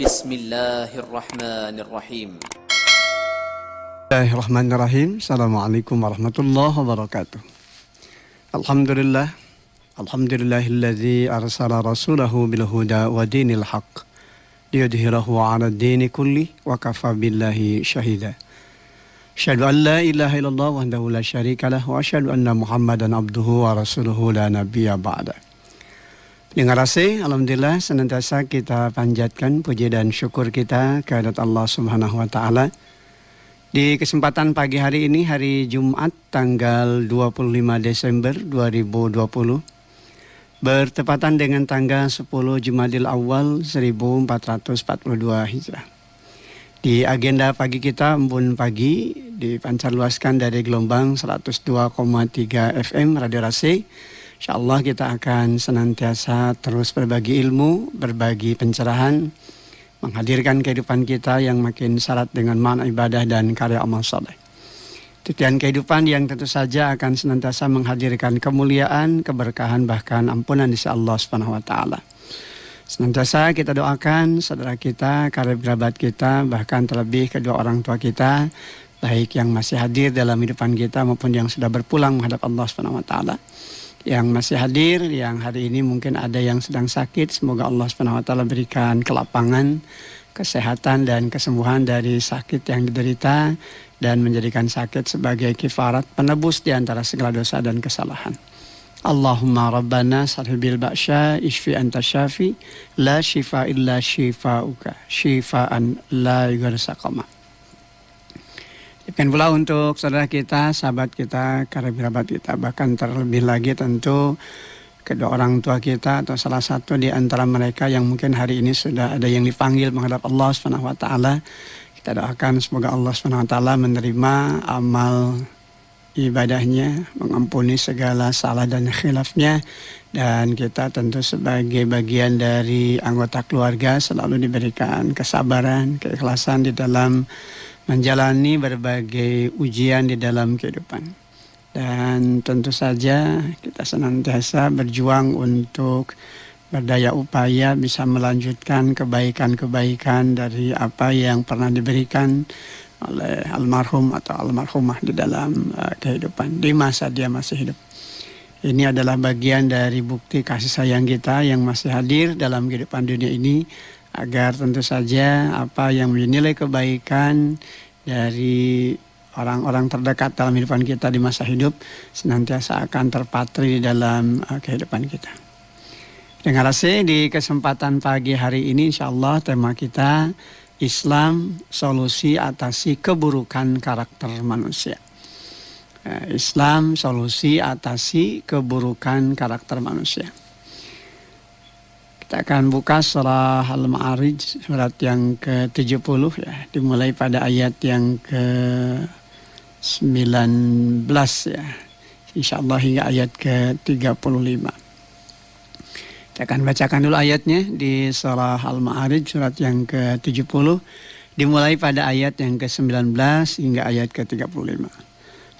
Bismillahirrahmanirrahim. Bismillahirrahmanirrahim. Assalamualaikum warahmatullahi wabarakatuh. Alhamdulillahilladzi arsala rasulahu bil huda wa dinil haqq liyudhhirahu 'ala ad-dini kulli wa kafa billahi syahida. Asyhadu an la ilaha illallah wahdahu la syarikalah wa asyhadu anna Muhammadan abduhu wa rasuluhu la nabiyya ba'da. Dengar kasih, alhamdulillah senantiasa kita panjatkan puji dan syukur kita kehadirat Allah Subhanahu wa taala. Di kesempatan pagi hari ini, hari Jumat tanggal 25 Desember 2020, bertepatan dengan tanggal 10 Jumadil Awal 1442 Hijrah. Di agenda pagi kita, Embun Pagi, dipancarluaskan dari gelombang 102,3 FM Radio Rasi. InsyaAllah kita akan senantiasa terus berbagi ilmu, berbagi pencerahan, menghadirkan kehidupan kita yang makin syarat dengan makna ibadah dan karya amal saleh. Titian kehidupan yang tentu saja akan senantiasa menghadirkan kemuliaan, keberkahan, bahkan ampunan di sisi Allah Subhanahu wa taala. Senantiasa kita doakan saudara kita, kerabat kita, bahkan terlebih kedua orang tua kita, baik yang masih hadir dalam hidupan kita maupun yang sudah berpulang menghadap Allah Subhanahu wa taala. Yang masih hadir, yang hari ini mungkin ada yang sedang sakit, semoga Allah Subhanahu wa taala berikan kelapangan, kesehatan dan kesembuhan dari sakit yang diderita dan menjadikan sakit sebagai kifarat penebus di antara segala dosa dan kesalahan. Allahumma rabbana sarhibil ba'sya ishfi anta syafi la shifa illa shifauka shifaan la yughadiru saqama. Demikian pula untuk saudara kita, sahabat kita, kerabat kita, bahkan terlebih lagi tentu kedua orang tua kita atau salah satu di antara mereka yang mungkin hari ini sudah ada yang dipanggil menghadap Allah Subhanahu wa taala. Kita doakan semoga Allah Subhanahu wa taala menerima amal ibadahnya, mengampuni segala salah dan khilafnya, dan kita tentu sebagai bagian dari anggota keluarga selalu diberikan kesabaran, keikhlasan di dalam menjalani berbagai ujian di dalam kehidupan. Dan tentu saja kita senantiasa berjuang untuk berdaya upaya bisa melanjutkan kebaikan-kebaikan dari apa yang pernah diberikan oleh almarhum atau almarhumah di dalam kehidupan di masa dia masih hidup. Ini adalah bagian dari bukti kasih sayang kita yang masih hadir dalam kehidupan dunia ini, agar tentu saja apa yang menilai kebaikan dari orang-orang terdekat dalam kehidupan kita di masa hidup senantiasa akan terpatri di dalam kehidupan kita. Dengan kasih, di kesempatan pagi hari ini insyaallah tema kita Islam, solusi atasi keburukan karakter manusia. Islam, solusi atasi keburukan karakter manusia. Kita akan buka surah Al-Ma'arij, surat yang ke-70 ya, dimulai pada ayat yang ke-19 ya. Insyaallah hingga ayat ke-35. Kita akan bacakan dulu ayatnya di surah Al-Ma'arij surat yang ke-70 dimulai pada ayat yang ke-19 hingga ayat ke-35.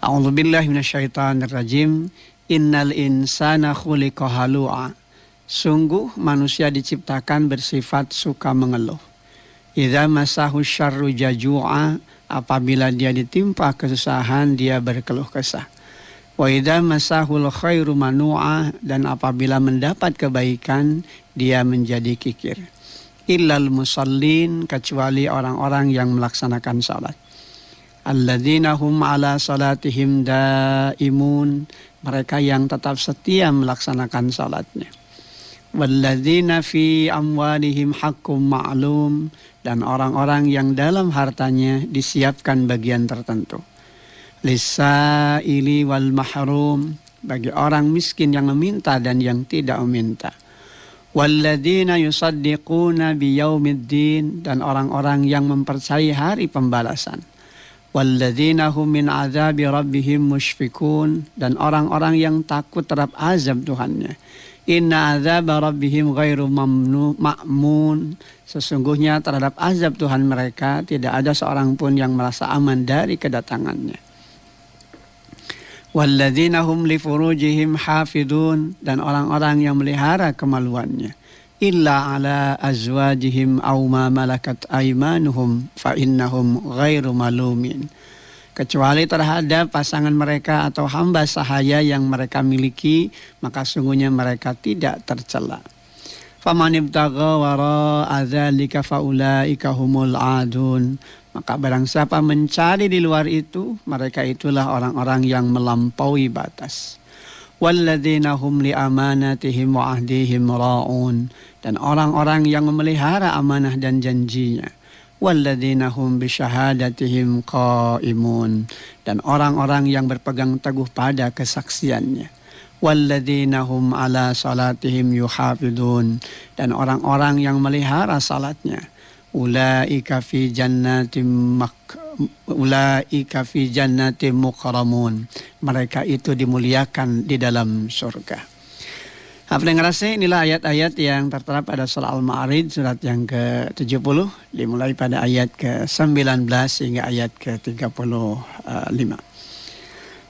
A'udzubillahi minasyaitonirrajim. Innal insana khuliqa halu'a. Sungguh manusia diciptakan bersifat suka mengeluh. Idza masahu syarru jaju'a, apabila dia ditimpa kesusahan dia berkeluh kesah. Wa idza masahul khairu manu'a, dan apabila mendapat kebaikan dia menjadi kikir. Illal musallin, kecuali orang-orang yang melaksanakan salat. Alladzina hum ala salatihim daimun, mereka yang tetap setia melaksanakan salatnya. Walladzina fi amwalihim haqqum ma'lum, dan orang-orang yang dalam hartanya disiapkan bagian tertentu. Lisaili wal mahrum, bagi orang miskin yang meminta dan yang tidak meminta. Walladzina yusaddiquna biyaumiddin, dan orang-orang yang mempercayai hari pembalasan. Walladzina hum min azabi rabbihim musyfikun, dan orang-orang yang takut terhadap azab Tuhannya. Inna azab rabbihim ghairu ma'mun, sesungguhnya terhadap azab Tuhan mereka tidak ada seorang pun yang merasa aman dari kedatangannya. Walladzina hum li furujihim hafidun, dan orang-orang yang melihara kemaluannya. illa ala azwajihim aw ma malakat aymanuhum fa innahum ghairu malumin. Kecuali terhadap pasangan mereka atau hamba sahaya yang mereka miliki, maka sungguhnya mereka tidak tercela. Faman ibtagha wara'a dzalika faulaika humul adun. Maka barang siapa mencari di luar itu, mereka itulah orang-orang yang melampaui batas. Walladzina hum li amanatihim wa ahdihim ra'un. Dan orang-orang yang memelihara amanah dan janjinya. Walladzina hum bi syahadatihim qaimun. Dan orang-orang yang berpegang teguh pada kesaksiannya. Walladzina hum ala salatihim yuhafidun. Dan orang-orang yang melihara salatnya. Ulaika fi jannatin mukramun. Mereka itu dimuliakan di dalam surga. Hafal ngerasa inilah ayat-ayat yang tertera pada surah Al-Ma'arij surat yang ke-70 dimulai pada ayat ke-19 hingga ayat ke-35.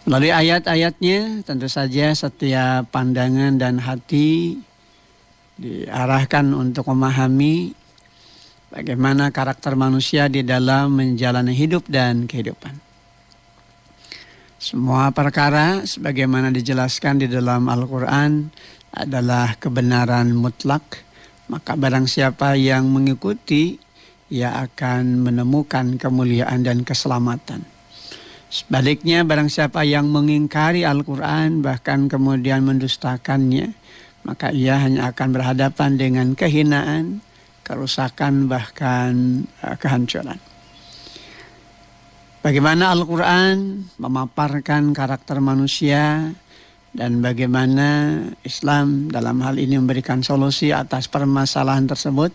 Melalui ayat-ayatnya tentu saja setiap pandangan dan hati diarahkan untuk memahami bagaimana karakter manusia di dalam menjalani hidup dan kehidupan. Semua perkara sebagaimana dijelaskan di dalam Al-Quran adalah kebenaran mutlak. Maka barang siapa yang mengikuti, ia akan menemukan kemuliaan dan keselamatan. Sebaliknya barang siapa yang mengingkari Al-Quran bahkan kemudian mendustakannya, maka ia hanya akan berhadapan dengan kehinaan, kerusakan bahkan kehancuran. Bagaimana Al-Quran memaparkan karakter manusia dan bagaimana Islam dalam hal ini memberikan solusi atas permasalahan tersebut,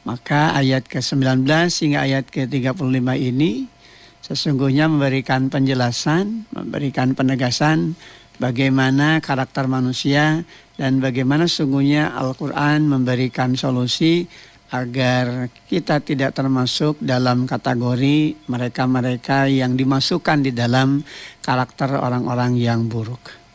maka ayat ke-19 hingga ayat ke-35 ini sesungguhnya memberikan penjelasan, memberikan penegasan bagaimana karakter manusia dan bagaimana sesungguhnya Al-Quran memberikan solusi agar kita tidak termasuk dalam kategori mereka-mereka yang dimasukkan di dalam karakter orang-orang yang buruk.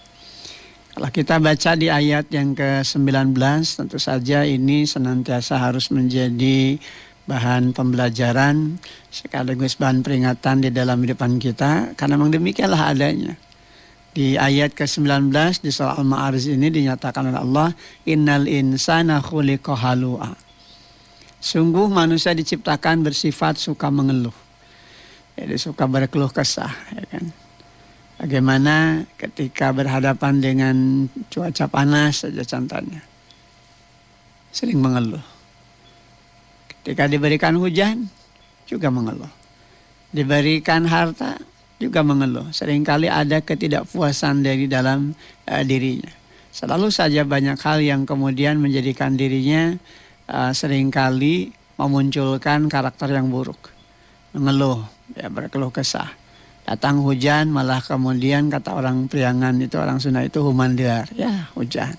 Kalau kita baca di ayat yang ke-19, tentu saja ini senantiasa harus menjadi bahan pembelajaran sekaligus bahan peringatan di dalam kehidupan kita, karena memang demikianlah adanya. Di ayat ke-19 di surah Al-Ma'arij ini dinyatakan oleh Allah, innal insana khuliqa halu'a. Sungguh manusia diciptakan bersifat suka mengeluh. Jadi suka berkeluh kesah, ya kan. Bagaimana ketika berhadapan dengan cuaca panas saja contohnya, sering mengeluh. Ketika diberikan hujan, juga mengeluh. Diberikan harta, juga mengeluh. Seringkali ada ketidakpuasan dari dalam dirinya. Selalu saja banyak hal yang kemudian menjadikan dirinya seringkali memunculkan karakter yang buruk. Mengeluh, ya, berkeluh kesah. Datang hujan malah kemudian kata orang Priangan itu, orang Sunda itu humandar, ya hujan.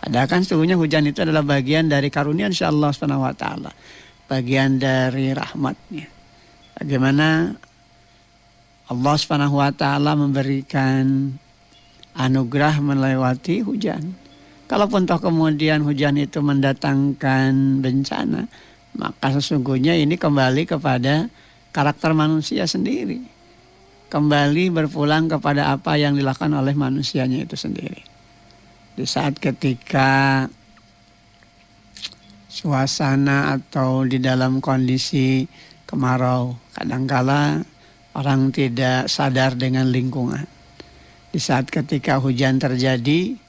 Padahal kan sesungguhnya hujan itu adalah bagian dari karunia insyaallah subhanahu wa ta'ala. Bagian dari rahmatnya. Bagaimana Allah subhanahu wa ta'ala memberikan anugerah melewati hujan. Kalaupun toh kemudian hujan itu mendatangkan bencana, maka sesungguhnya ini kembali kepada karakter manusia sendiri. Kembali berpulang kepada apa yang dilakukan oleh manusianya itu sendiri. Di saat ketika suasana atau di dalam kondisi kemarau, kadangkala orang tidak sadar dengan lingkungan. Di saat ketika hujan terjadi,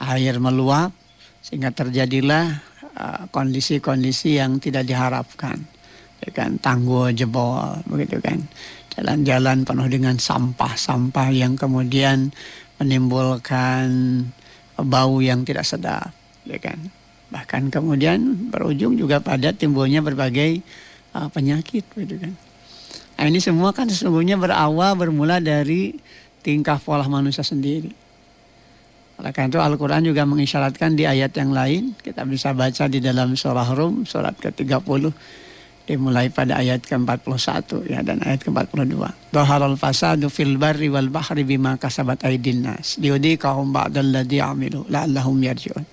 air meluap, sehingga terjadilah kondisi-kondisi yang tidak diharapkan. Ya kan, tanggul jebol, begitu kan. Jalan-jalan penuh dengan sampah-sampah yang kemudian menimbulkan bau yang tidak sedap, ya kan. Bahkan kemudian berujung juga pada timbulnya berbagai penyakit, gitu kan. Nah, ini semua kan sesungguhnya bermula dari tingkah pola manusia sendiri. Oleh karena itu Al-Quran juga mengisyaratkan di ayat yang lain, kita bisa baca di dalam surah Rum, surat ke-30, dimulai pada ayat ke-41 ya, dan ayat ke-42. Dhaharal fasadu fil barri wal bahri bima kasabat aydin nas liyudhiqahum ba'dalladzi amilu la'allahum yarji'un.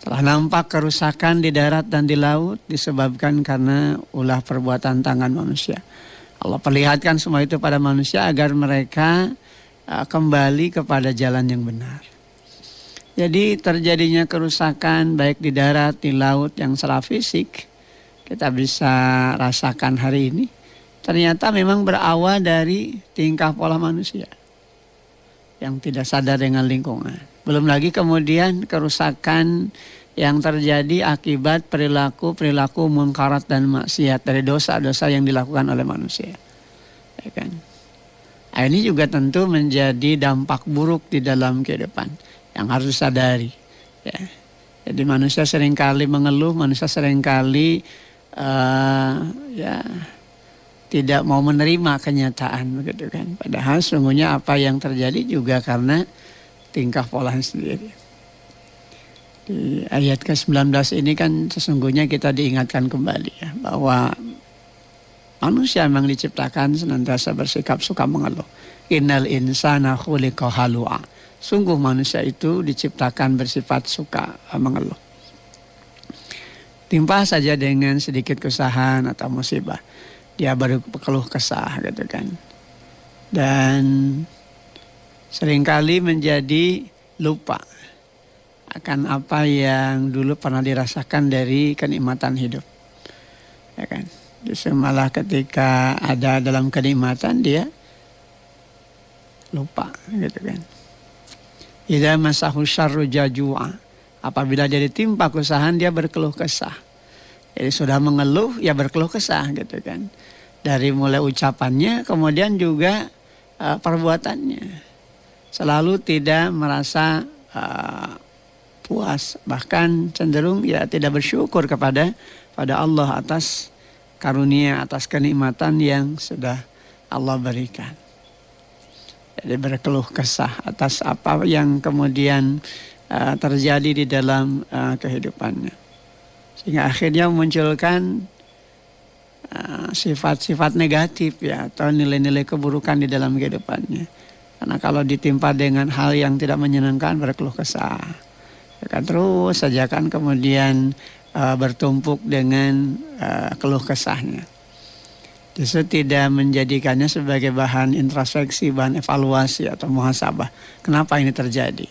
Telah nampak kerusakan di darat dan di laut disebabkan karena ulah perbuatan tangan manusia. Allah perlihatkan semua itu pada manusia agar mereka kembali kepada jalan yang benar. Jadi terjadinya kerusakan baik di darat, di laut yang secara fisik kita bisa rasakan hari ini. Ternyata memang berawal dari tingkah pola manusia yang tidak sadar dengan lingkungan. Belum lagi kemudian kerusakan yang terjadi akibat perilaku munkarat dan maksiat dari dosa-dosa yang dilakukan oleh manusia. Ya kan? Nah, ini juga tentu menjadi dampak buruk di dalam kehidupan yang harus disadari. Ya. Jadi manusia seringkali mengeluh, manusia seringkali tidak mau menerima kenyataan, begitu kan. Padahal sesungguhnya apa yang terjadi juga karena tingkah polanya sendiri. Di ayat ke-19 ini kan sesungguhnya kita diingatkan kembali ya, bahwa manusia memang diciptakan senantiasa bersikap suka mengeluh. Innal insana khuliqa halu'a. Sungguh manusia itu diciptakan bersifat suka mengeluh. Timpa saja dengan sedikit kesusahan atau musibah, dia baru berkeluh kesah gitu kan. Dan seringkali menjadi lupa akan apa yang dulu pernah dirasakan dari kenikmatan hidup. Ya kan? Justru malah ketika ada dalam kenikmatan dia lupa gitu kan. Idza masahu syarru jajua. Apabila dia ditimpa kesusahan dia berkeluh kesah. Jadi sudah mengeluh ya berkeluh kesah gitu kan. Dari mulai ucapannya kemudian juga perbuatannya. Selalu tidak merasa puas, bahkan cenderung ya tidak bersyukur kepada Allah atas karunia, atas kenikmatan yang sudah Allah berikan. Jadi berkeluh kesah atas apa yang kemudian terjadi di dalam kehidupannya. Sehingga akhirnya memunculkan sifat-sifat negatif ya, atau nilai-nilai keburukan di dalam kehidupannya. Karena kalau ditimpa dengan hal yang tidak menyenangkan berkeluh kesah. Ya kan, terus saja kan kemudian bertumpuk dengan keluh kesahnya. Justru tidak menjadikannya sebagai bahan introspeksi, bahan evaluasi atau muhasabah. Kenapa ini terjadi?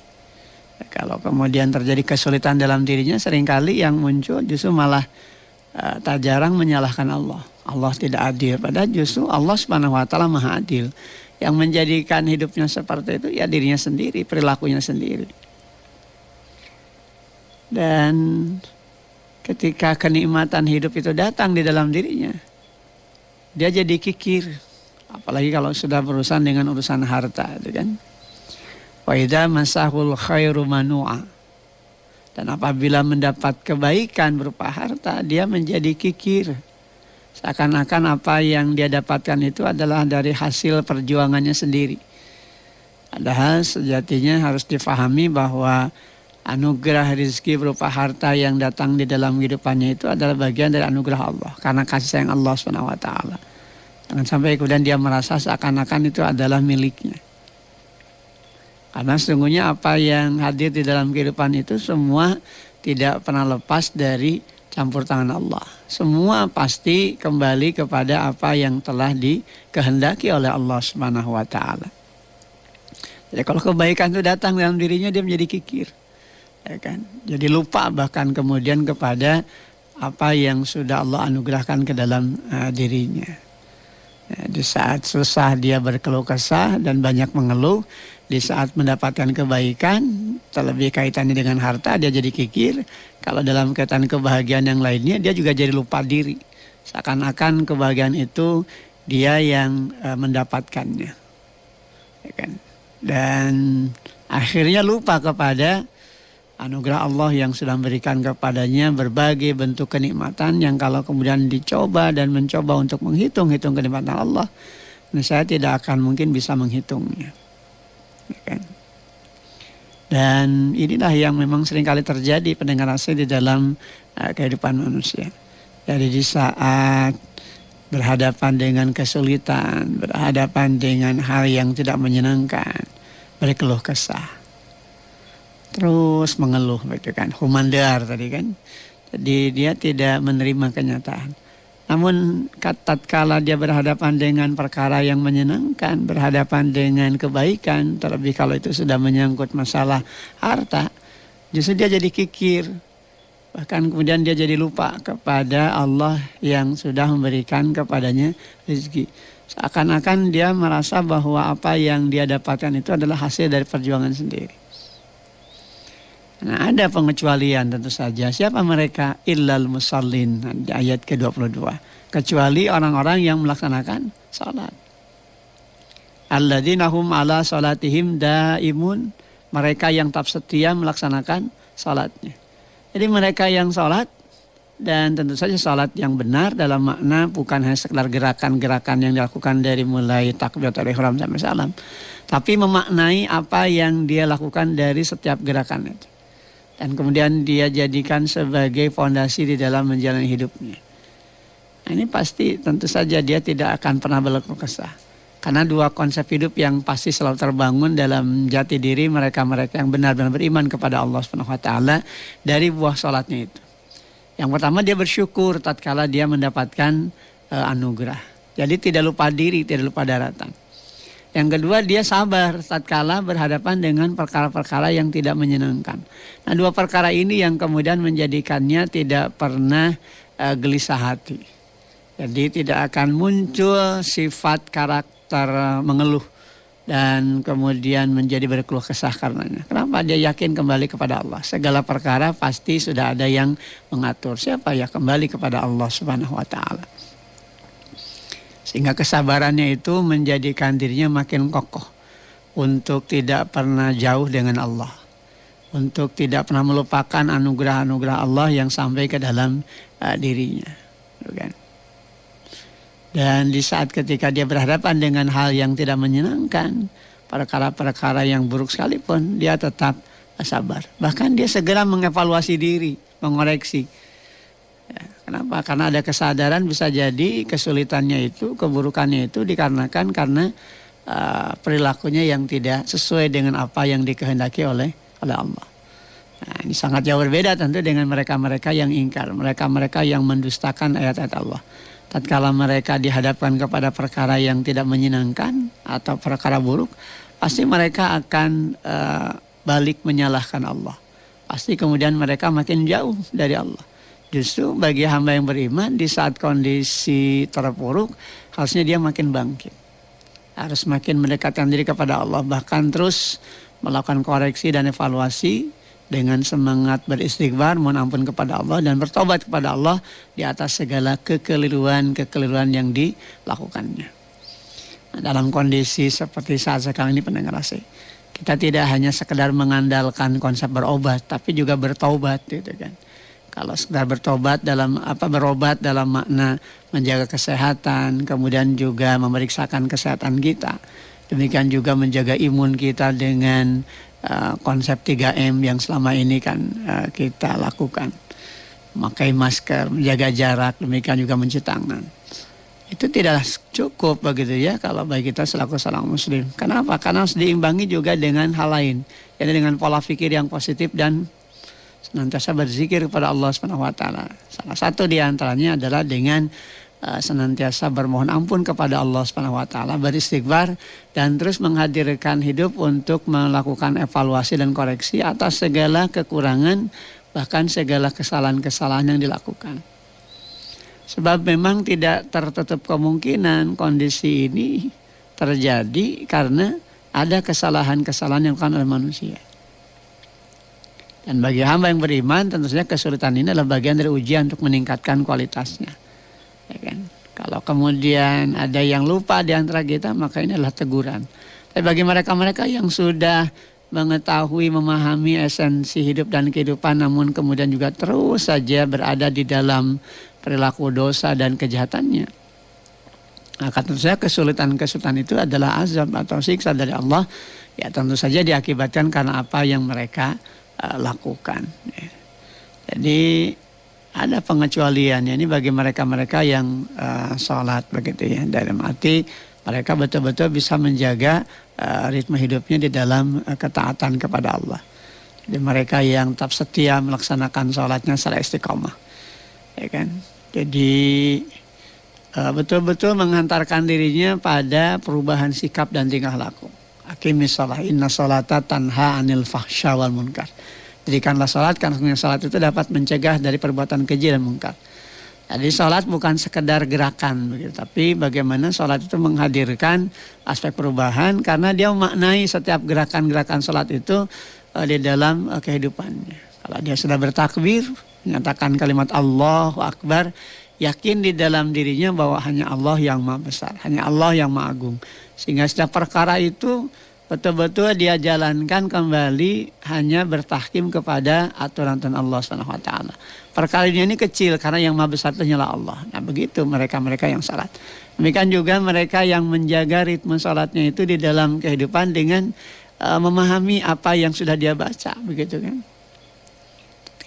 Ya, kalau kemudian terjadi kesulitan dalam dirinya, seringkali yang muncul justru malah tak jarang menyalahkan Allah. Allah tidak adil. Padahal justru Allah Subhanahu wa taala Maha Adil. Yang menjadikan hidupnya seperti itu ya dirinya sendiri, perilakunya sendiri. Dan ketika kenikmatan hidup itu datang di dalam dirinya, dia jadi kikir, apalagi kalau sudah berurusan dengan urusan harta, itu kan. Wa idza masahul khairu manu'a. Dan apabila mendapat kebaikan berupa harta, dia menjadi kikir. Seakan-akan apa yang dia dapatkan itu adalah dari hasil perjuangannya sendiri. Padahal sejatinya harus difahami bahwa anugerah rezeki berupa harta yang datang di dalam kehidupannya itu adalah bagian dari anugerah Allah. Karena kasih sayang Allah SWT. Jangan sampai kemudian dia merasa seakan-akan itu adalah miliknya. Karena sesungguhnya apa yang hadir di dalam kehidupan itu semua tidak pernah lepas dari campur tangan Allah. Semua pasti kembali kepada apa yang telah dikehendaki oleh Allah SWT. Jadi kalau kebaikan itu datang dalam dirinya dia menjadi kikir. Ya kan? Jadi lupa bahkan kemudian kepada apa yang sudah Allah anugerahkan ke dalam dirinya. Ya, di saat susah dia berkeluh kesah dan banyak mengeluh. Di saat mendapatkan kebaikan, terlebih kaitannya dengan harta, dia jadi kikir. Kalau dalam kaitan kebahagiaan yang lainnya, dia juga jadi lupa diri. Seakan-akan kebahagiaan itu dia yang mendapatkannya. Ya kan? Dan akhirnya lupa kepada anugerah Allah yang sudah memberikan kepadanya berbagai bentuk kenikmatan yang kalau kemudian dicoba dan mencoba untuk menghitung-hitung kenikmatan Allah, saya tidak akan mungkin bisa menghitungnya. Ya kan? Dan inilah yang memang seringkali terjadi pendengar asli di dalam kehidupan manusia. Jadi di saat berhadapan dengan kesulitan, berhadapan dengan hal yang tidak menyenangkan, berkeluh kesah. terus mengeluh begitu kan, humandar tadi kan. Jadi dia tidak menerima kenyataan. Namun tatkala dia berhadapan dengan perkara yang menyenangkan, berhadapan dengan kebaikan, terlebih kalau itu sudah menyangkut masalah harta, justru dia jadi kikir. Bahkan kemudian dia jadi lupa kepada Allah yang sudah memberikan kepadanya rezeki. Seakan-akan dia merasa bahwa apa yang dia dapatkan itu adalah hasil dari perjuangan sendiri. Nah, ada pengecualian tentu saja. Siapa mereka? Illal musallin, di ayat ke-22. Kecuali orang-orang yang melaksanakan salat. Alladzina hum ala salatihim daimun. Mereka yang tetap setia melaksanakan salatnya. Jadi mereka yang salat, dan tentu saja salat yang benar dalam makna bukan hanya sekedar gerakan-gerakan yang dilakukan dari mulai takbiratul ihram sampai salam, tapi memaknai apa yang dia lakukan dari setiap gerakan itu. Dan kemudian dia jadikan sebagai fondasi di dalam menjalani hidupnya. Nah, ini pasti tentu saja dia tidak akan pernah berkeluh kesah. Karena dua konsep hidup yang pasti selalu terbangun dalam jati diri mereka-mereka yang benar-benar beriman kepada Allah SWT dari buah sholatnya itu. Yang pertama, dia bersyukur tatkala dia mendapatkan anugerah. Jadi tidak lupa diri, tidak lupa daratan. Yang kedua, dia sabar tatkala berhadapan dengan perkara-perkara yang tidak menyenangkan. Nah, dua perkara ini yang kemudian menjadikannya tidak pernah gelisah hati. Jadi tidak akan muncul sifat karakter mengeluh dan kemudian menjadi berkeluh kesah karenanya. Kenapa? Dia yakin kembali kepada Allah. Segala perkara pasti sudah ada yang mengatur. Siapa ya? Kembali kepada Allah Subhanahu wa taala. Sehingga kesabarannya itu menjadikan dirinya makin kokoh untuk tidak pernah jauh dengan Allah, untuk tidak pernah melupakan anugerah-anugerah Allah yang sampai ke dalam dirinya. Bukan? Dan di saat ketika dia berhadapan dengan hal yang tidak menyenangkan, perkara-perkara yang buruk sekalipun, dia tetap sabar. Bahkan dia segera mengevaluasi diri, mengoreksi. Ya, kenapa? Karena ada kesadaran bisa jadi kesulitannya itu, keburukannya itu dikarenakan karena perilakunya yang tidak sesuai dengan apa yang dikehendaki oleh Allah. Nah, ini sangat jauh berbeda tentu dengan mereka-mereka yang ingkar, mereka-mereka yang mendustakan ayat-ayat Allah. Tatkala mereka dihadapkan kepada perkara yang tidak menyenangkan atau perkara buruk, pasti mereka akan balik menyalahkan Allah. Pasti kemudian mereka makin jauh dari Allah. Justru bagi hamba yang beriman di saat kondisi terpuruk, harusnya dia makin bangkit. Harus makin mendekatkan diri kepada Allah, bahkan terus melakukan koreksi dan evaluasi dengan semangat beristighfar, mohon ampun kepada Allah dan bertobat kepada Allah di atas segala kekeliruan yang dilakukannya. Nah, dalam kondisi seperti saat sekarang ini pendengar AC, kita tidak hanya sekedar mengandalkan konsep berobat, tapi juga bertobat, gitu kan. Kalau sekedar berobat dalam makna menjaga kesehatan, kemudian juga memeriksakan kesehatan kita. Demikian juga menjaga imun kita dengan konsep 3M yang selama ini kan kita lakukan. Memakai masker, menjaga jarak, demikian juga mencuci tangan. Itu tidak cukup begitu ya kalau bagi kita selaku seorang muslim. Kenapa? Karena harus diimbangi juga dengan hal lain. Yaitu dengan pola pikir yang positif dan senantiasa berzikir kepada Allah Subhanahu wa taala. Salah satu di antaranya adalah dengan senantiasa bermohon ampun kepada Allah Subhanahu wa taala, beristighfar dan terus menghadirkan hidup untuk melakukan evaluasi dan koreksi atas segala kekurangan, bahkan segala kesalahan-kesalahan yang dilakukan. Sebab memang tidak tertutup kemungkinan kondisi ini terjadi karena ada kesalahan-kesalahan yang dilakukan oleh manusia. Dan bagi hamba yang beriman, tentu saja kesulitan ini adalah bagian dari ujian untuk meningkatkan kualitasnya. Ya kan? Kalau kemudian ada yang lupa di antara kita, maka ini adalah teguran. Tapi bagi mereka-mereka yang sudah mengetahui, memahami esensi hidup dan kehidupan, namun kemudian juga terus saja berada di dalam perilaku dosa dan kejahatannya, maka tentu saja kesulitan-kesulitan itu adalah azab atau siksa dari Allah. Ya tentu saja diakibatkan karena apa yang mereka lakukan. Ya. Jadi ada pengecualiannya ini bagi mereka-mereka yang sholat begitu ya. Dalam arti mereka betul-betul bisa menjaga ritme hidupnya di dalam ketaatan kepada Allah. Jadi mereka yang tetap setia melaksanakan sholatnya secara istiqomah, ya kan. Jadi betul-betul menghantarkan dirinya pada perubahan sikap dan tingkah laku. Aqimis shalah, inna sholata tanha anil fahsya wal munkar. Dirikanlah sholat, karena sholat itu dapat mencegah dari perbuatan keji dan munkar. Jadi sholat bukan sekedar gerakan, begitu, tapi bagaimana sholat itu menghadirkan aspek perubahan, karena dia memaknai setiap gerakan-gerakan sholat itu di dalam kehidupannya. Kalau dia sudah bertakbir, menyatakan kalimat Allahu Akbar, yakin di dalam dirinya bahwa hanya Allah yang maha besar, hanya Allah yang maha agung. Sehingga setiap perkara itu betul-betul dia jalankan kembali hanya bertahkim kepada aturan Allah SWT. Perkara ini kecil karena yang maha besar itu hanyalah Allah. Nah begitu mereka-mereka yang salat. Demikian juga mereka yang menjaga ritme salatnya itu di dalam kehidupan dengan memahami apa yang sudah dia baca, begitu kan.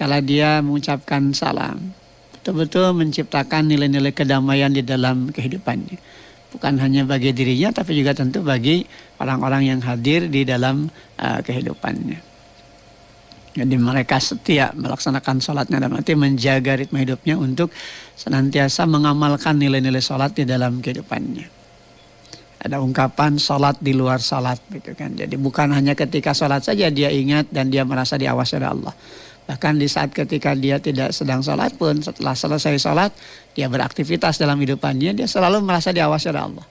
Kalau dia mengucapkan salam, betul-betul menciptakan nilai-nilai kedamaian di dalam kehidupannya. Bukan hanya bagi dirinya, tapi juga tentu bagi orang-orang yang hadir di dalam kehidupannya. Jadi mereka setia melaksanakan sholatnya, dan arti menjaga ritme hidupnya untuk senantiasa mengamalkan nilai-nilai sholat di dalam kehidupannya. Ada ungkapan sholat di luar sholat, gitu kan. Jadi bukan hanya ketika sholat saja dia ingat dan dia merasa diawasi oleh Allah. Bahkan di saat ketika dia tidak sedang sholat pun, setelah selesai sholat, dia beraktivitas dalam hidupannya, dia selalu merasa diawasi oleh Allah.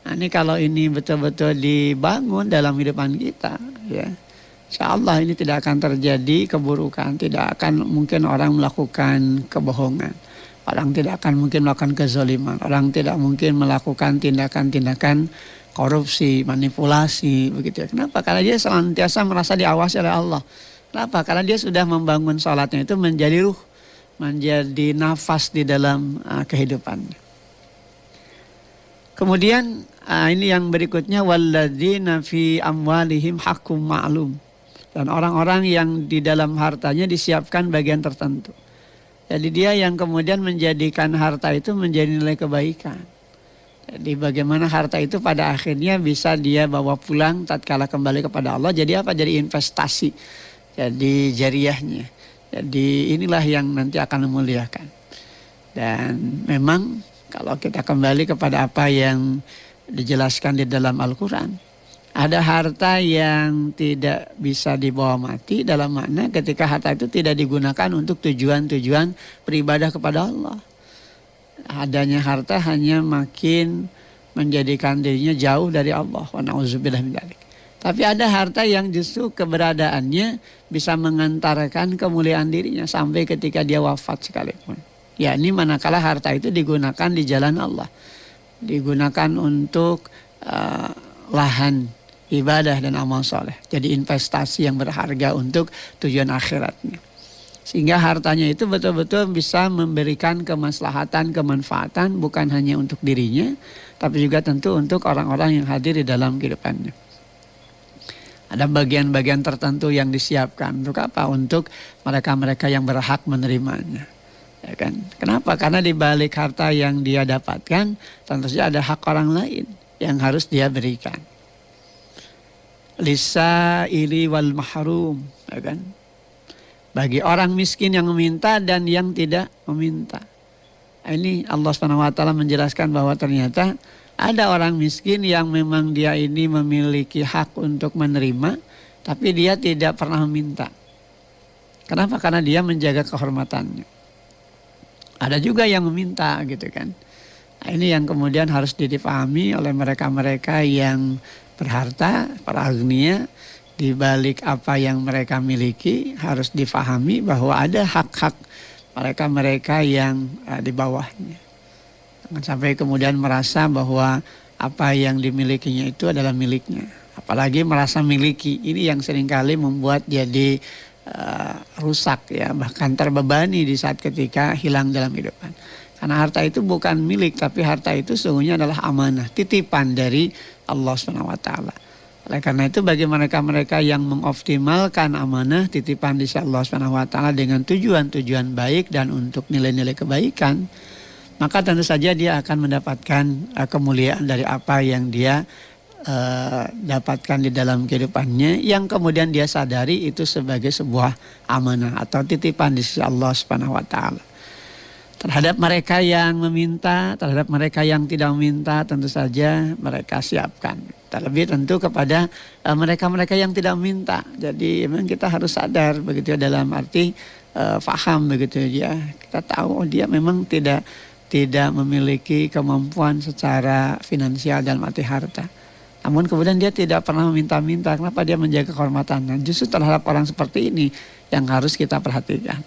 Nah ini kalau ini betul-betul dibangun dalam hidupan kita, ya, insya Allah ini tidak akan terjadi keburukan, tidak akan mungkin orang melakukan kebohongan, orang tidak akan mungkin melakukan kezaliman, orang tidak mungkin melakukan tindakan-tindakan korupsi, manipulasi, begitu ya. Kenapa? Karena dia senantiasa merasa diawasi oleh Allah. Kenapa? Karena dia sudah membangun sholatnya itu menjadi ruh, menjadi nafas di dalam kehidupannya. Kemudian ini yang berikutnya, walladzina fi amwalihim haqqum ma'lum. Dan orang-orang yang di dalam hartanya disiapkan bagian tertentu. Jadi dia yang kemudian menjadikan harta itu menjadi nilai kebaikan. Jadi bagaimana harta itu pada akhirnya bisa dia bawa pulang tatkala kembali kepada Allah. Jadi apa? Jadi investasi. Jadi jariahnya. Jadi inilah yang nanti akan memuliakan. Dan memang kalau kita kembali kepada apa yang dijelaskan di dalam Al-Quran, ada harta yang tidak bisa dibawa mati, dalam makna ketika harta itu tidak digunakan untuk tujuan-tujuan beribadah kepada Allah. Adanya harta hanya makin menjadikan dirinya jauh dari Allah. Wa na'udzubillah min dzalik. Tapi ada harta yang justru keberadaannya bisa mengantarkan kemuliaan dirinya sampai ketika dia wafat sekalipun. Ya, ini manakala harta itu digunakan di jalan Allah. Digunakan untuk lahan ibadah dan amal soleh. Jadi investasi yang berharga untuk tujuan akhiratnya. Sehingga hartanya itu betul-betul bisa memberikan kemaslahatan, kemanfaatan bukan hanya untuk dirinya, tapi juga tentu untuk orang-orang yang hadir di dalam kehidupannya. Ada bagian-bagian tertentu yang disiapkan. Untuk apa? Untuk mereka-mereka yang berhak menerimanya. Ya kan? Kenapa? Karena di balik harta yang dia dapatkan, tentu saja ada hak orang lain yang harus dia berikan. Lisa ili wal mahrum, ya kan? Bagi orang miskin yang meminta dan yang tidak meminta. Ini Allah SWT menjelaskan bahwa ternyata ada orang miskin yang memang dia ini memiliki hak untuk menerima, tapi dia tidak pernah meminta. Kenapa? Karena dia menjaga kehormatannya. Ada juga yang meminta, gitu kan. Nah, ini yang kemudian harus dipahami oleh mereka-mereka yang berharta, para agnia. Di balik apa yang mereka miliki harus difahami bahwa ada hak-hak mereka-mereka yang di bawahnya. Jangan sampai kemudian merasa bahwa apa yang dimilikinya itu adalah miliknya. Apalagi merasa miliki, ini yang seringkali membuat jadi rusak ya, bahkan terbebani di saat ketika hilang dalam kehidupan. Karena harta itu bukan milik, tapi harta itu sesungguhnya adalah amanah, titipan dari Allah SWT. Oleh karena itu bagi mereka-mereka yang mengoptimalkan amanah titipan di sisi Allah SWT dengan tujuan-tujuan baik dan untuk nilai-nilai kebaikan, maka tentu saja dia akan mendapatkan kemuliaan dari apa yang dia dapatkan di dalam kehidupannya yang kemudian dia sadari itu sebagai sebuah amanah atau titipan di sisi Allah Subhanahu wa taala. Terhadap mereka yang meminta, terhadap mereka yang tidak meminta, tentu saja mereka siapkan. Terlebih tentu kepada mereka-mereka yang tidak meminta. Jadi memang kita harus sadar begitu ya, dalam arti paham begitu ya. Kita tahu dia memang tidak memiliki kemampuan secara finansial dalam arti harta. Namun kemudian dia tidak pernah meminta-minta. Kenapa dia menjaga kehormatan? Nah, justru terhadap orang seperti ini yang harus kita perhatikan.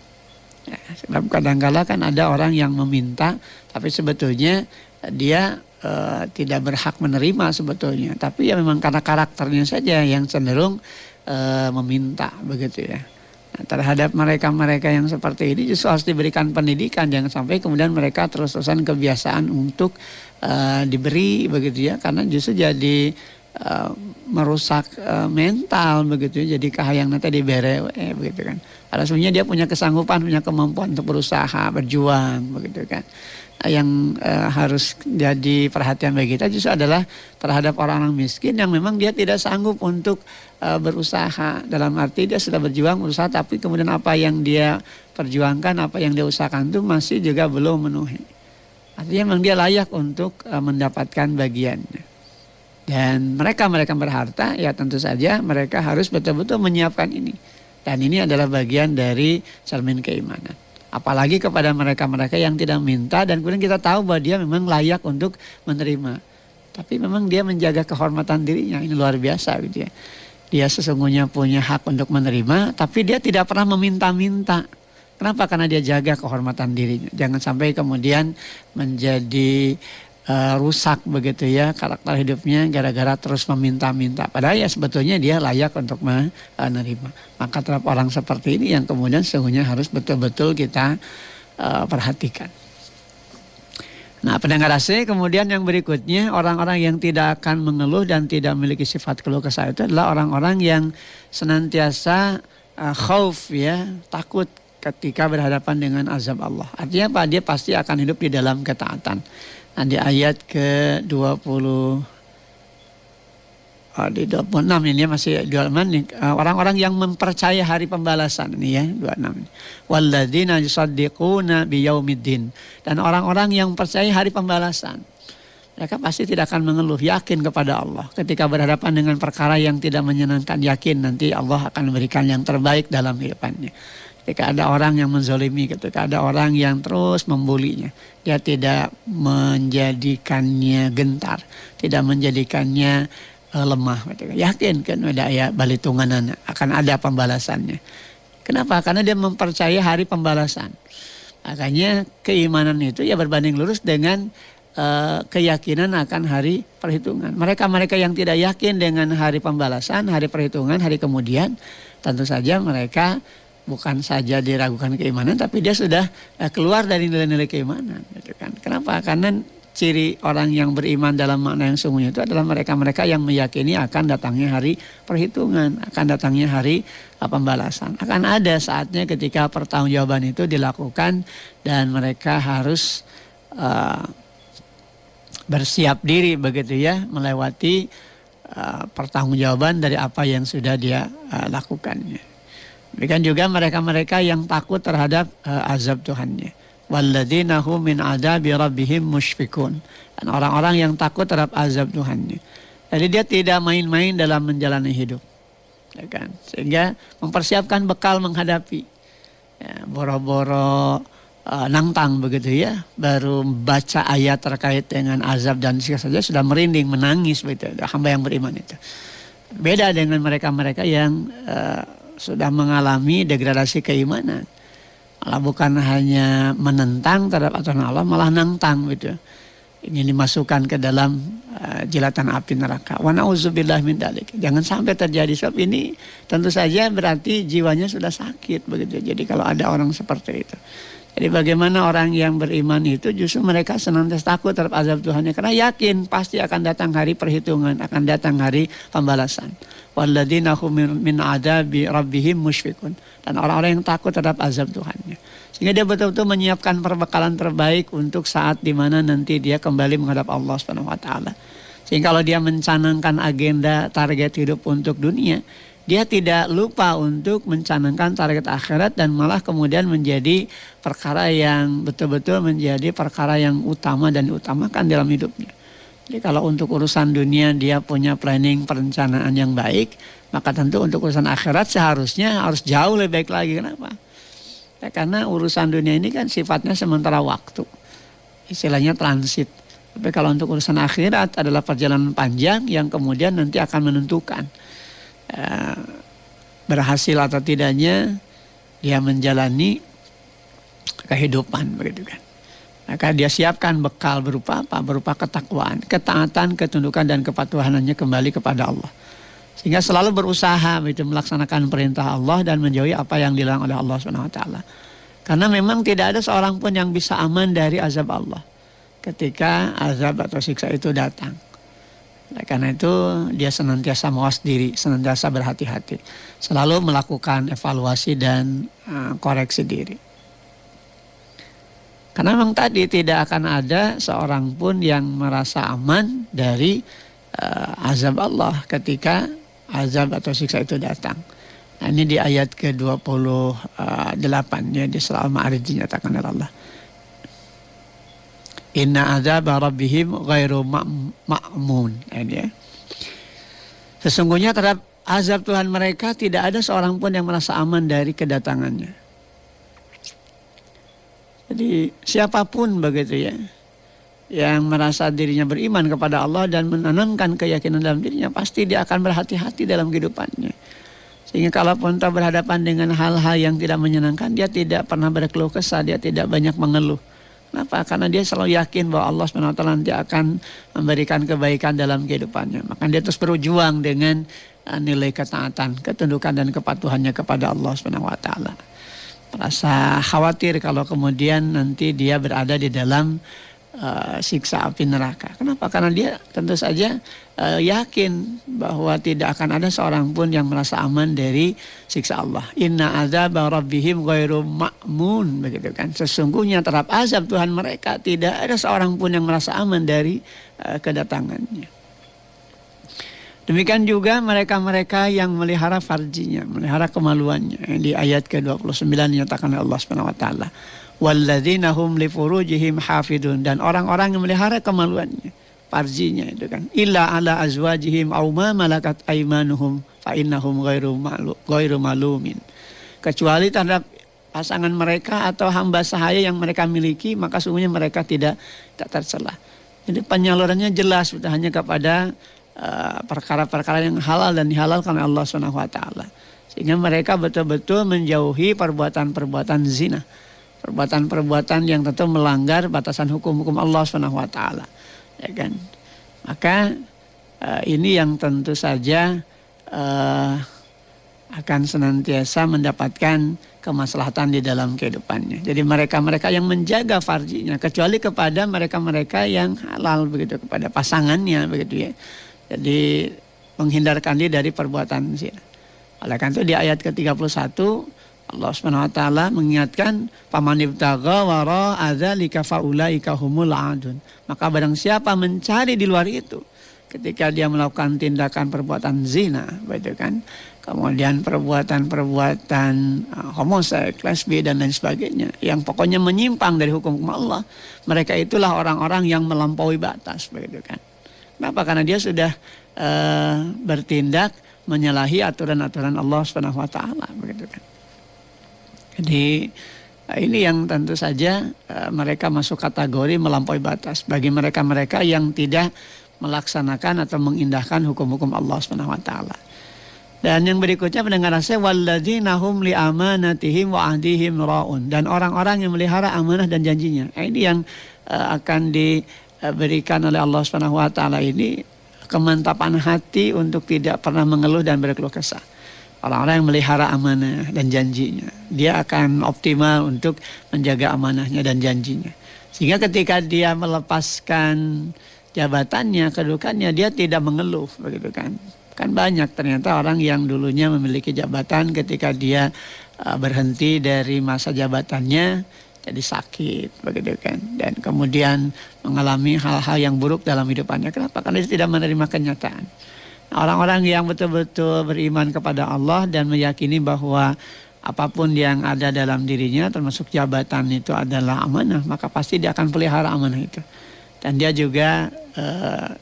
Ya, sebab kadang-kala kan ada orang yang meminta, tapi sebetulnya dia tidak berhak menerima sebetulnya. Tapi ya memang karena karakternya saja yang cenderung meminta begitu ya. Nah, terhadap mereka-mereka yang seperti ini justru harus diberikan pendidikan. Jangan sampai kemudian mereka terus-terusan kebiasaan untuk diberi begitu ya. Karena justru jadi merusak mental begitu ya. Jadi kahayang nanti dibere begitu kan. Karena sebenarnya dia punya kesanggupan, punya kemampuan untuk berusaha, berjuang begitu kan. Yang harus jadi perhatian bagi kita justru adalah terhadap orang-orang miskin yang memang dia tidak sanggup untuk berusaha. Dalam arti dia sudah berjuang, berusaha, tapi kemudian apa yang dia perjuangkan, apa yang dia usahakan itu masih juga belum memenuhi. Artinya memang dia layak untuk mendapatkan bagiannya. Dan mereka berharta, ya tentu saja mereka harus betul-betul menyiapkan ini. Dan ini adalah bagian dari cermin keimanan. Apalagi kepada mereka-mereka yang tidak minta dan kemudian kita tahu bahwa dia memang layak untuk menerima. Tapi memang dia menjaga kehormatan dirinya, ini luar biasa gitu ya. Dia sesungguhnya punya hak untuk menerima, tapi dia tidak pernah meminta-minta. Kenapa? Karena dia jaga kehormatan dirinya. Jangan sampai kemudian menjadi rusak begitu ya karakter hidupnya gara-gara terus meminta-minta. Padahal ya sebetulnya dia layak untuk menerima. Maka terhadap orang seperti ini yang kemudian sesungguhnya harus betul-betul kita perhatikan. Nah, pendengar AC, kemudian yang berikutnya orang-orang yang tidak akan mengeluh dan tidak memiliki sifat keluh kesah itu adalah orang-orang yang senantiasa khauf ya, takut ketika berhadapan dengan azab Allah. Artinya apa? Dia pasti akan hidup di dalam ketaatan. Nah, di ayat ke-20 di 26 ini masih 26 nih, orang-orang yang mempercaya hari pembalasan ini ya 26. Walladzina yusaddiquna biyaumiddin, dan orang-orang yang percaya hari pembalasan. Mereka pasti tidak akan mengeluh, yakin kepada Allah. Ketika berhadapan dengan perkara yang tidak menyenangkan, yakin nanti Allah akan memberikan yang terbaik dalam kehidupannya. Ketika ada orang yang menzalimi, ketika ada orang yang terus membulinya, dia tidak menjadikannya gentar, tidak menjadikannya lemah. Yakin kan ada ya balitunganan akan ada pembalasannya. Kenapa? Karena dia mempercayai hari pembalasan. Makanya keimanan itu ya berbanding lurus dengan keyakinan akan hari perhitungan. Mereka-mereka yang tidak yakin dengan hari pembalasan, hari perhitungan, hari kemudian, tentu saja mereka bukan saja diragukan keimanan, tapi dia sudah keluar dari nilai-nilai keimanan. Gitu kan. Kenapa? Karena ciri orang yang beriman dalam makna yang sungguhnya itu adalah mereka-mereka yang meyakini akan datangnya hari perhitungan, akan datangnya hari pembalasan. Akan ada saatnya ketika pertanggungjawaban itu dilakukan dan mereka harus bersiap diri begitu ya, melewati pertanggungjawaban dari apa yang sudah dia lakukannya. Demikian juga mereka-mereka yang takut terhadap azab Tuhannya. Walladzina hum min adabi rabbihim musyfikun. Dan orang-orang yang takut terhadap azab Tuhannya. Jadi dia tidak main-main dalam menjalani hidup. Ya kan? Sehingga mempersiapkan bekal menghadapi. Ya, boro-boro nantang begitu ya. Baru baca ayat terkait dengan azab dan siksa saja sudah merinding, menangis begitu. Hamba yang beriman itu. Beda dengan mereka-mereka yang sudah mengalami degradasi keimanan. Malah bukan hanya menentang terhadap aturan Allah, malah nantang gitu. Ingin dimasukkan ke dalam jilatan api neraka. Wa na'udzubillah min dzalik. Jangan sampai terjadi, sebab ini tentu saja berarti jiwanya sudah sakit begitu. Jadi kalau ada orang seperti itu. Jadi bagaimana orang yang beriman itu justru mereka senantiasa takut terhadap azab Tuhannya. Karena yakin pasti akan datang hari perhitungan, akan datang hari pembalasan. Walladzina hum min adabi rabbihim musyfikun. Dan orang-orang yang takut terhadap azab Tuhannya. Sehingga dia betul-betul menyiapkan perbekalan terbaik untuk saat di mana nanti dia kembali menghadap Allah Subhanahu wa taala. Sehingga kalau dia mencanangkan agenda target hidup untuk dunia, dia tidak lupa untuk mencanangkan target akhirat dan malah kemudian menjadi perkara yang betul-betul menjadi perkara yang utama dan diutamakan dalam hidupnya. Jadi kalau untuk urusan dunia dia punya planning, perencanaan yang baik, maka tentu untuk urusan akhirat seharusnya harus jauh lebih baik lagi. Kenapa? Ya, karena urusan dunia ini kan sifatnya sementara waktu. Istilahnya transit. Tapi kalau untuk urusan akhirat adalah perjalanan panjang yang kemudian nanti akan menentukan berhasil atau tidaknya dia menjalani kehidupan, begitu kan. Maka dia siapkan bekal berupa apa? Berupa ketakwaan, ketaatan, ketundukan dan kepatuhannya kembali kepada Allah. Sehingga selalu berusaha begitu melaksanakan perintah Allah dan menjauhi apa yang dilarang oleh Allah SWT. Karena memang tidak ada seorang pun yang bisa aman dari azab Allah ketika azab atau siksa itu datang. Karena itu dia senantiasa mawas diri, senantiasa berhati-hati, selalu melakukan evaluasi dan koreksi diri. Karena memang tadi tidak akan ada seorang pun yang merasa aman dari azab Allah ketika azab atau siksa itu datang. Nah, ini di ayat ke-28 ya, di surah Al-Ma'arij dinyatakan oleh Allah. Inna azaba rabbihim ghairu ma'mun. Ya. Sesungguhnya terhadap azab Tuhan mereka tidak ada seorang pun yang merasa aman dari kedatangannya. Jadi siapapun begitu ya, yang merasa dirinya beriman kepada Allah dan menanamkan keyakinan dalam dirinya, pasti dia akan berhati-hati dalam kehidupannya. Sehingga kalaupun tak berhadapan dengan hal-hal yang tidak menyenangkan, dia tidak pernah berkeluh kesah, dia tidak banyak mengeluh. Kenapa? Karena dia selalu yakin bahwa Allah SWT nanti akan memberikan kebaikan dalam kehidupannya. Maka dia terus berjuang dengan nilai ketaatan, ketundukan dan kepatuhannya kepada Allah SWT. Merasa khawatir kalau kemudian nanti dia berada di dalam siksa api neraka. Kenapa? Karena dia tentu saja yakin bahwa tidak akan ada seorang pun yang merasa aman dari siksa Allah. Inna azaba rabbihim ghairu ma'mun, begitu kan. Sesungguhnya terhadap azab Tuhan mereka tidak ada seorang pun yang merasa aman dari kedatangannya. Demikian juga mereka-mereka yang melihara farjinya, melihara kemaluannya. Di ayat ke-29 dinyatakan oleh Allah Subhanahu wa taala, walladzina hum li furujihim hafidun, dan orang-orang yang melihara kemaluannya, farjinya itu kan, illa ala azwajihim aw ma malakat aymanuhum fa innahum ghairu malumin, kecuali terhadap pasangan mereka atau hamba sahaya yang mereka miliki, maka sungguhnya mereka tidak tercela. Jadi penyalurannya jelas, sudah hanya kepada perkara-perkara yang halal dan dihalalkan oleh Allah Subhanahu wa taala. Sehingga mereka betul-betul menjauhi perbuatan-perbuatan zina, perbuatan-perbuatan yang tentu melanggar batasan hukum-hukum Allah Subhanahu wa taala. Ya kan? Maka ini yang tentu saja akan senantiasa mendapatkan kemaslahatan di dalam kehidupannya. Jadi mereka-mereka yang menjaga farjinya, kecuali kepada mereka-mereka yang halal begitu, kepada pasangannya begitu ya. Jadi menghindarkan diri dari perbuatan zina. Oleh karena itu di ayat ke-31 Allah Subhanahu wa taala mengingatkan faman ibtagha wara adzalika faulaika humul adun. Maka barang siapa mencari di luar itu ketika dia melakukan tindakan perbuatan zina, begitu kan? Kemudian perbuatan-perbuatan homoseks, lesbi dan lain sebagainya yang pokoknya menyimpang dari hukum Allah, mereka itulah orang-orang yang melampaui batas, begitu kan? Kenapa? Karena dia sudah bertindak menyalahi aturan-aturan Allah Subhanahu wa taala, begitu kan. Jadi ini yang tentu saja mereka masuk kategori melampaui batas bagi mereka-mereka yang tidak melaksanakan atau mengindahkan hukum-hukum Allah Subhanahu wa taala. Dan yang berikutnya pendengar saya, walladzina hum li amanatihim wa ahdihim raun, dan orang-orang yang melihara amanah dan janjinya. Ini yang akan diberikan oleh Allah Subhanahu wa taala, ini kemantapan hati untuk tidak pernah mengeluh dan berkeluh kesah. Orang-orang yang melihara amanah dan janjinya, dia akan optimal untuk menjaga amanahnya dan janjinya. Sehingga ketika dia melepaskan jabatannya, kedudukannya, dia tidak mengeluh, begitu kan. Kan banyak ternyata orang yang dulunya memiliki jabatan, ketika dia berhenti dari masa jabatannya, jadi sakit begitu kan, dan kemudian mengalami hal-hal yang buruk dalam hidupannya. Kenapa? Karena dia tidak menerima kenyataan. Nah, orang-orang yang betul-betul beriman kepada Allah dan meyakini bahwa apapun yang ada dalam dirinya termasuk jabatan itu adalah amanah, maka pasti dia akan pelihara amanah itu. Dan dia juga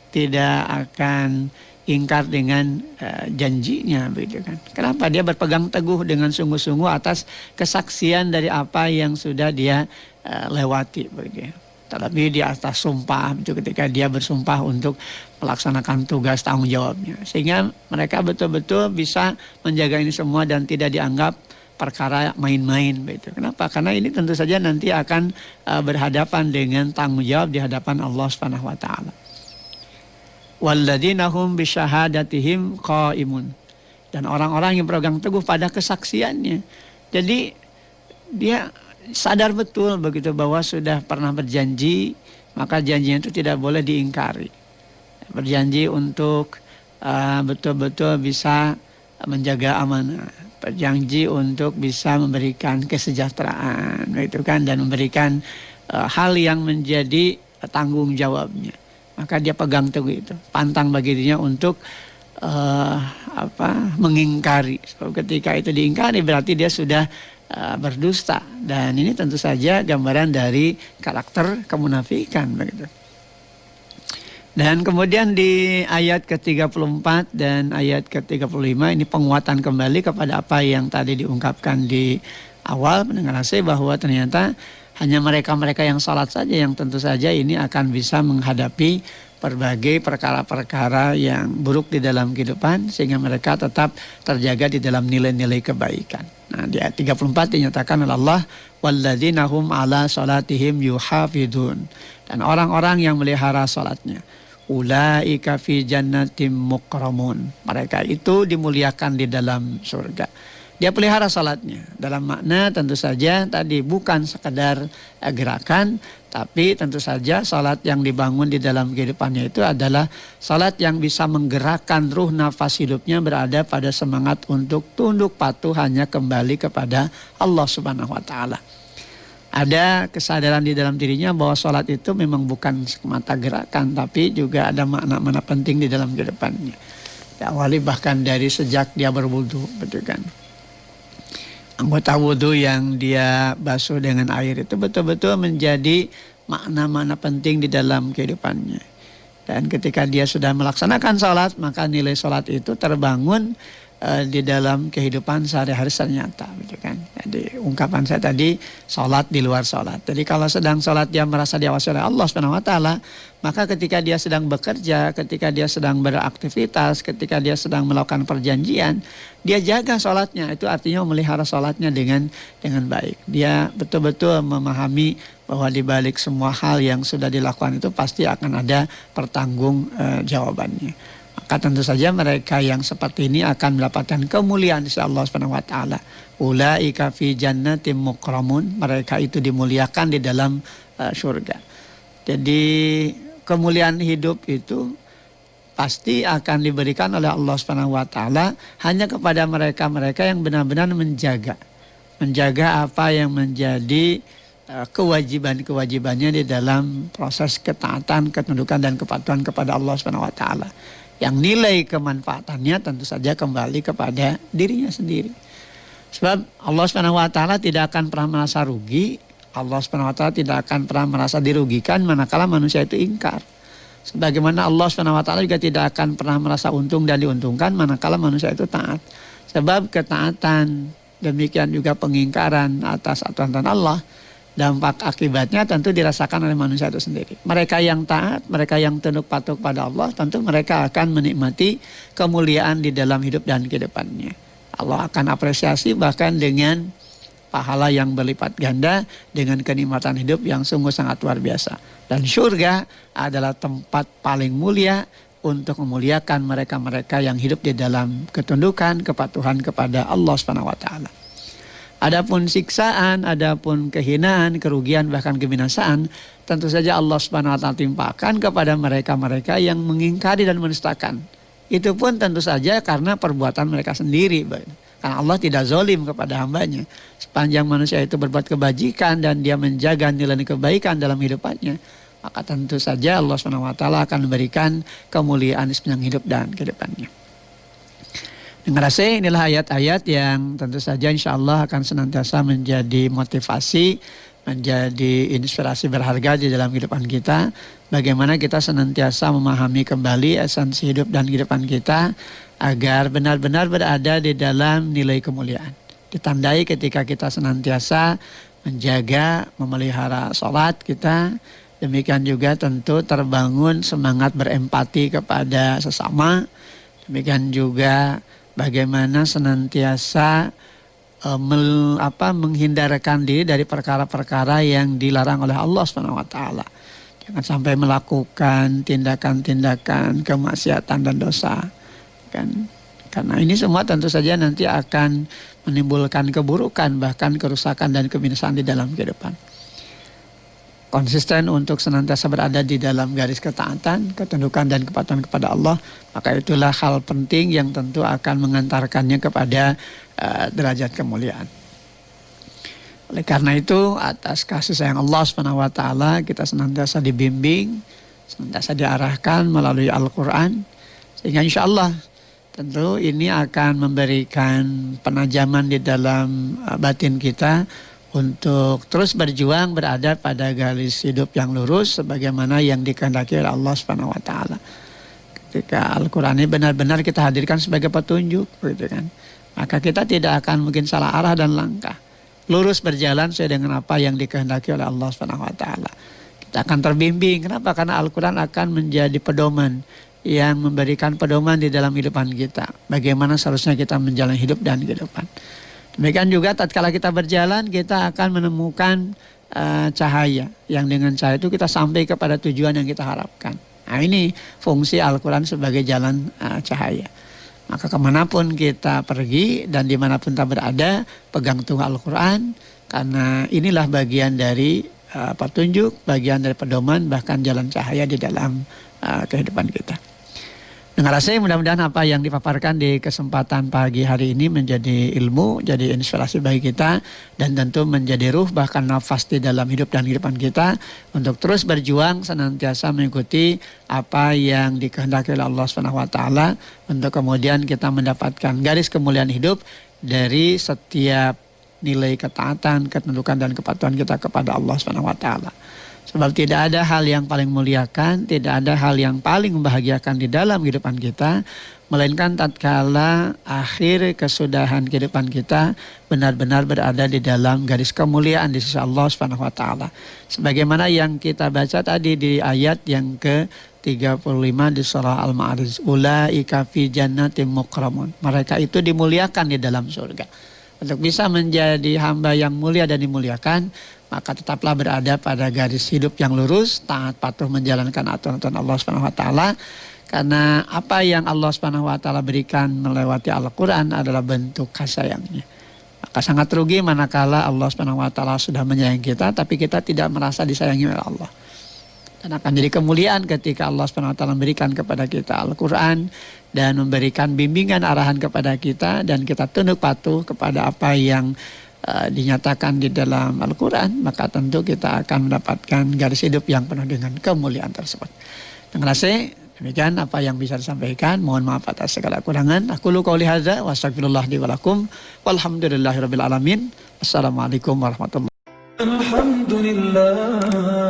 tidak akan ingkar dengan janjinya begitu kan. Kenapa? Dia berpegang teguh dengan sungguh-sungguh atas kesaksian dari apa yang sudah dia lewati begitu. Terlebih di atas sumpah itu, ketika dia bersumpah untuk melaksanakan tugas tanggung jawabnya. Sehingga mereka betul-betul bisa menjaga ini semua dan tidak dianggap perkara main-main begitu. Kenapa? Karena ini tentu saja nanti akan berhadapan dengan tanggung jawab di hadapan Allah Subhanahu wa taala. Walladzina hum bisyahadatihim qaimun. Dan orang-orang yang berpegang teguh pada kesaksiannya. Jadi dia sadar betul begitu bahwa sudah pernah berjanji, maka janjinya itu tidak boleh diingkari. Berjanji untuk betul-betul bisa menjaga amanah, berjanji untuk bisa memberikan kesejahteraan, gitu kan, dan memberikan hal yang menjadi tanggung jawabnya. Maka dia pegang teguh itu, pantang bagi dirinya untuk mengingkari. So, ketika itu diingkari berarti dia sudah berdusta, dan ini tentu saja gambaran dari karakter kemunafikan begitu. Dan kemudian di ayat ke-34 dan ayat ke-35 ini penguatan kembali kepada apa yang tadi diungkapkan di awal pendengar AC, bahwa ternyata hanya mereka-mereka yang salat saja yang tentu saja ini akan bisa menghadapi berbagai perkara-perkara yang buruk di dalam kehidupan, sehingga mereka tetap terjaga di dalam nilai-nilai kebaikan. Nah, di ayat 34 dinyatakan oleh Allah, walladzina hum ala salatihim yuhafidun. Dan orang-orang yang melihara salatnya, ulaika fi jannatim mukramun. Mereka itu dimuliakan di dalam surga. Dia pelihara salatnya. Dalam makna tentu saja tadi bukan sekedar gerakan, tapi tentu saja salat yang dibangun di dalam kehidupannya itu adalah salat yang bisa menggerakkan ruh nafas hidupnya berada pada semangat untuk tunduk patuh hanya kembali kepada Allah Subhanahu wa taala. Ada kesadaran di dalam dirinya bahwa salat itu memang bukan semata gerakan, tapi juga ada makna-makna penting di dalam kehidupannya. Diawali bahkan dari sejak dia berwudu, betul kan? Anggota wudhu yang dia basuh dengan air itu betul-betul menjadi makna-makna penting di dalam kehidupannya. Dan ketika dia sudah melaksanakan sholat, maka nilai sholat itu terbangun di dalam kehidupan sehari-hari ternyata, gitu kan. Jadi ungkapan saya tadi, sholat di luar sholat. Jadi kalau sedang sholat dia merasa diawasi oleh Allah Subhanahu wa taala, maka ketika dia sedang bekerja, ketika dia sedang beraktivitas, ketika dia sedang melakukan perjanjian, dia jaga sholatnya. Itu artinya memelihara sholatnya dengan baik. Dia betul-betul memahami bahwa di balik semua hal yang sudah dilakukan itu pasti akan ada pertanggung jawabannya. Maka tentu saja mereka yang seperti ini akan mendapatkan kemuliaan dari Allah Subhanahu wa taala. Ulaika fi jannatim mukramun. Mereka itu dimuliakan di dalam surga. Jadi kemuliaan hidup itu pasti akan diberikan oleh Allah Subhanahu wa taala hanya kepada mereka-mereka yang benar-benar menjaga apa yang menjadi kewajiban-kewajibannya di dalam proses ketaatan, ketundukan dan kepatuhan kepada Allah Subhanahu wa taala. Yang nilai kemanfaatannya tentu saja kembali kepada dirinya sendiri. Sebab Allah Subhanahu wa taala tidak akan pernah merasa rugi, Allah Subhanahu wa taala tidak akan pernah merasa dirugikan manakala manusia itu ingkar. Sebagaimana Allah Subhanahu wa taala juga tidak akan pernah merasa untung dan diuntungkan manakala manusia itu taat. Sebab ketaatan, demikian juga pengingkaran atas aturan Allah, dampak akibatnya tentu dirasakan oleh manusia itu sendiri. Mereka yang taat, mereka yang tunduk patuh kepada Allah, tentu mereka akan menikmati kemuliaan di dalam hidup dan kehidupannya. Allah akan apresiasi bahkan dengan pahala yang berlipat ganda, dengan kenikmatan hidup yang sungguh sangat luar biasa. Dan surga adalah tempat paling mulia untuk memuliakan mereka-mereka yang hidup di dalam ketundukan, kepatuhan kepada Allah Subhanahu wa taala. Adapun siksaan, adapun kehinaan, kerugian, bahkan kebinasaan, tentu saja Allah Subhanahu wa taala timpakan kepada mereka-mereka yang mengingkari dan menistakan. Itu pun tentu saja karena perbuatan mereka sendiri. Karena Allah tidak zalim kepada hambanya. Sepanjang manusia itu berbuat kebajikan dan dia menjaga nilai kebaikan dalam hidupannya, maka tentu saja Allah SWT akan memberikan kemuliaan di sepanjang hidup dan kehidupannya. Dengan rasa inilah ayat-ayat yang tentu saja insya Allah akan senantiasa menjadi motivasi, menjadi inspirasi berharga di dalam kehidupan kita. Bagaimana kita senantiasa memahami kembali esensi hidup dan kehidupan kita agar benar-benar berada di dalam nilai kemuliaan. Ditandai ketika kita senantiasa menjaga, memelihara sholat kita. Demikian juga tentu terbangun semangat berempati kepada sesama. Demikian juga bagaimana senantiasa menghindarkan diri dari perkara-perkara yang dilarang oleh Allah SWT. Jangan sampai melakukan tindakan-tindakan kemaksiatan dan dosa. Kan? Karena ini semua tentu saja nanti akan menimbulkan keburukan, bahkan kerusakan dan kebinasaan di dalam kehidupan. Konsisten untuk senantiasa berada di dalam garis ketaatan, ketundukan dan kepatuhan kepada Allah, maka itulah hal penting yang tentu akan mengantarkannya kepada derajat kemuliaan. Oleh karena itu, atas kasih sayang Allah SWT, kita senantiasa dibimbing, senantiasa diarahkan melalui Al-Quran, sehingga insya Allah tentu ini akan memberikan penajaman di dalam batin kita untuk terus berjuang berada pada garis hidup yang lurus sebagaimana yang dikehendaki oleh Allah Subhanahu wa taala. Ketika Al-Qur'an ini benar-benar kita hadirkan sebagai petunjuk, gitu kan. Maka kita tidak akan mungkin salah arah dan langkah. Lurus berjalan sesuai dengan apa yang dikehendaki oleh Allah Subhanahu wa taala. Kita akan terbimbing. Kenapa? Karena Al-Qur'an akan menjadi pedoman yang memberikan pedoman di dalam kehidupan kita. Bagaimana seharusnya kita menjalani hidup dan kehidupan. Demikian juga tatkala kita berjalan kita akan menemukan cahaya yang dengan cahaya itu kita sampai kepada tujuan yang kita harapkan. Nah ini fungsi Al-Quran sebagai jalan cahaya. Maka kemanapun kita pergi dan dimanapun kita berada, pegang teguh Al-Quran karena inilah bagian dari petunjuk, bagian dari pedoman bahkan jalan cahaya di dalam kehidupan kita. Dengan rasa mudah-mudahan apa yang dipaparkan di kesempatan pagi hari ini menjadi ilmu, jadi inspirasi bagi kita dan tentu menjadi ruh bahkan nafas di dalam hidup dan kehidupan kita untuk terus berjuang senantiasa mengikuti apa yang dikehendaki oleh Allah SWT untuk kemudian kita mendapatkan garis kemuliaan hidup dari setiap nilai ketaatan, ketundukan dan kepatuhan kita kepada Allah SWT. Sebab tidak ada hal yang paling muliakan, tidak ada hal yang paling membahagiakan di dalam kehidupan kita, melainkan tatkala akhir kesudahan kehidupan kita benar-benar berada di dalam garis kemuliaan di sisi Allah Subhanahu wa taala. Sebagaimana yang kita baca tadi di ayat yang ke-35 di surah Al-Ma'arij, ulaika fi jannatin mukramun. Mereka itu dimuliakan di dalam surga. Untuk bisa menjadi hamba yang mulia dan dimuliakan, maka tetaplah berada pada garis hidup yang lurus, taat patuh menjalankan aturan Allah Subhanahu wa taala. Karena apa yang Allah Subhanahu wa taala berikan melewati Al-Qur'an adalah bentuk kasih sayangnya. Maka sangat rugi manakala Allah Subhanahu wa taala sudah menyayangi kita tapi kita tidak merasa disayangi oleh Allah. Dan akan jadi kemuliaan ketika Allah Subhanahu wa taala memberikan kepada kita Al-Qur'an dan memberikan bimbingan arahan kepada kita dan kita tunduk patuh kepada apa yang dinyatakan di dalam Al-Quran, maka tentu kita akan mendapatkan garis hidup yang penuh dengan kemuliaan tersebut. Terima kasih. Demikian apa yang bisa disampaikan. Mohon maaf atas segala kekurangan. Aku qouli hadza wa astaghfirullah li wa lakum. Walhamdulillahirabbil alamin. Assalamualaikum warahmatullahi wabarakatuh. Alhamdulillah.